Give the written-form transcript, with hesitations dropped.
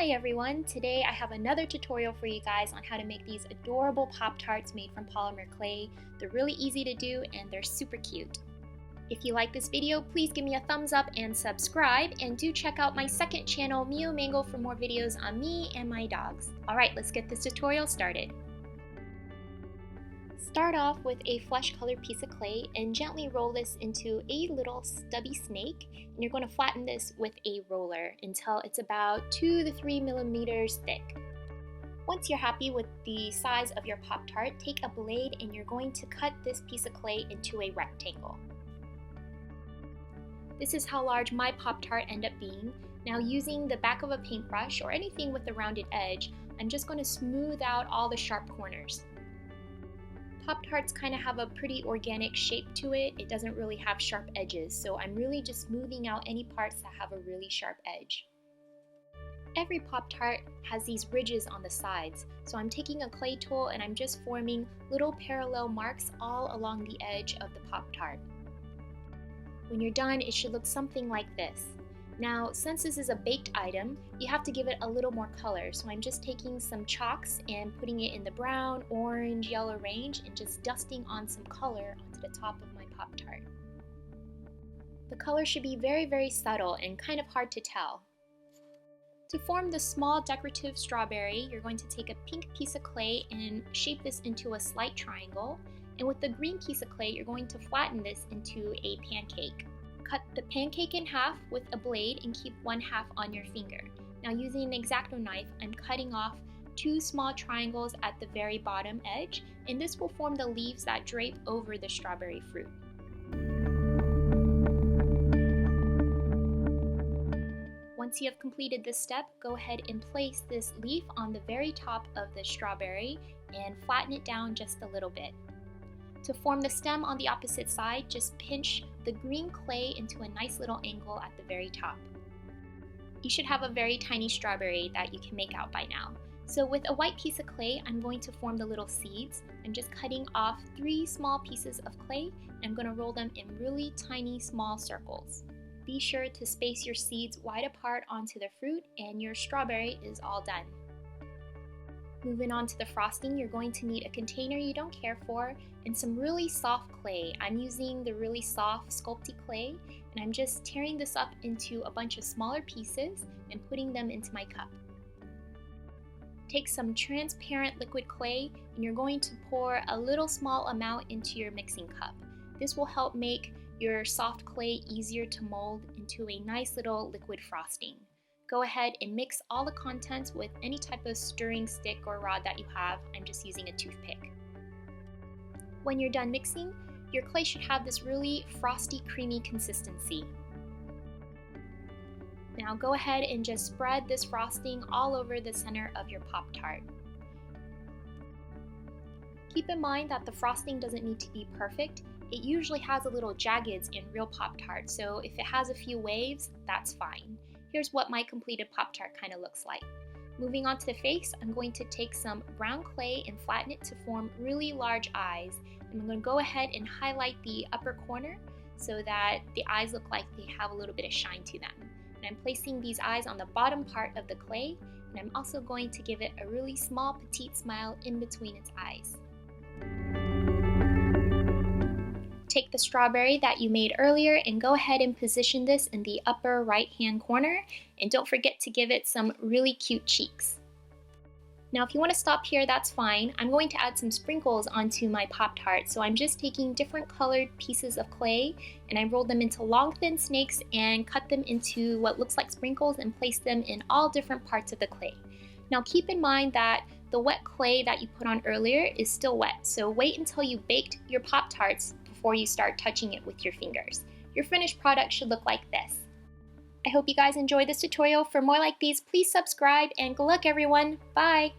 Hi everyone! Today I have another tutorial for you guys on how to make these adorable Pop-Tarts made from polymer clay. They're really easy to do and they're super cute. If you like this video, please give me a thumbs up and subscribe, and do check out my second channel, MioMango, for more videos on me and my dogs. Alright, let's get this tutorial started. Start off with a flesh-colored piece of clay and gently roll this into a little stubby snake, and you're going to flatten this with a roller until it's about 2 to 3 millimeters thick. Once you're happy with the size of your Pop-Tart, take a blade and you're going to cut this piece of clay into a rectangle. This is how large my Pop-Tart ended up being. Now, using the back of a paintbrush or anything with a rounded edge, I'm just going to smooth out all the sharp corners. Pop-Tarts kind of have a pretty organic shape to it. It doesn't really have sharp edges, so I'm really just smoothing out any parts that have a really sharp edge. Every Pop-Tart has these ridges on the sides, so I'm taking a clay tool and I'm just forming little parallel marks all along the edge of the Pop-Tart. When you're done, it should look something like this. Now, since this is a baked item, you have to give it a little more color, so I'm just taking some chalks and putting it in the brown, orange, yellow range and just dusting on some color onto the top of my Pop-Tart. The color should be very subtle and kind of hard to tell. To form the small decorative strawberry, you're going to take a pink piece of clay and shape this into a slight triangle, and with the green piece of clay, you're going to flatten this into a pancake. Cut the pancake in half with a blade and keep one half on your finger. Now, using an X-Acto knife, I'm cutting off 2 small triangles at the very bottom edge, and this will form the leaves that drape over the strawberry fruit. Once you have completed this step, go ahead and place this leaf on the very top of the strawberry and flatten it down just a little bit. To form the stem on the opposite side, just pinch the green clay into a nice little angle at the very top. You should have a very tiny strawberry that you can make out by now. So with a white piece of clay, I'm going to form the little seeds. I'm just cutting off 3 small pieces of clay, and I'm going to roll them in really tiny small circles. Be sure to space your seeds wide apart onto the fruit, and your strawberry is all done. Moving on to the frosting, you're going to need a container you don't care for and some really soft clay. I'm using the really soft sculpty clay, and I'm just tearing this up into a bunch of smaller pieces and putting them into my cup. Take some transparent liquid clay and you're going to pour a little small amount into your mixing cup. This will help make your soft clay easier to mold into a nice little liquid frosting. Go ahead and mix all the contents with any type of stirring stick or rod that you have. I'm just using a toothpick. When you're done mixing, your clay should have this really frosty, creamy consistency. Now go ahead and just spread this frosting all over the center of your Pop-Tart. Keep in mind that the frosting doesn't need to be perfect. It usually has a little jaggeds in real Pop-Tart, so if it has a few waves, that's fine. Here's what my completed Pop-Tart kind of looks like. Moving on to the face, I'm going to take some brown clay and flatten it to form really large eyes. And I'm going to go ahead and highlight the upper corner so that the eyes look like they have a little bit of shine to them. And I'm placing these eyes on the bottom part of the clay, and I'm also going to give it a really small petite smile in between its eyes. Take the strawberry that you made earlier and go ahead and position this in the upper right hand corner, and don't forget to give it some really cute cheeks. Now if you want to stop here, that's fine. I'm going to add some sprinkles onto my Pop-Tart, so I'm just taking different colored pieces of clay and I rolled them into long thin snakes and cut them into what looks like sprinkles and placed them in all different parts of the clay. Now keep in mind that the wet clay that you put on earlier is still wet, so wait until you baked your Pop-Tarts before you start touching it with your fingers. Your finished product should look like this. I hope you guys enjoyed this tutorial. For more like these, please subscribe, and good luck everyone. Bye!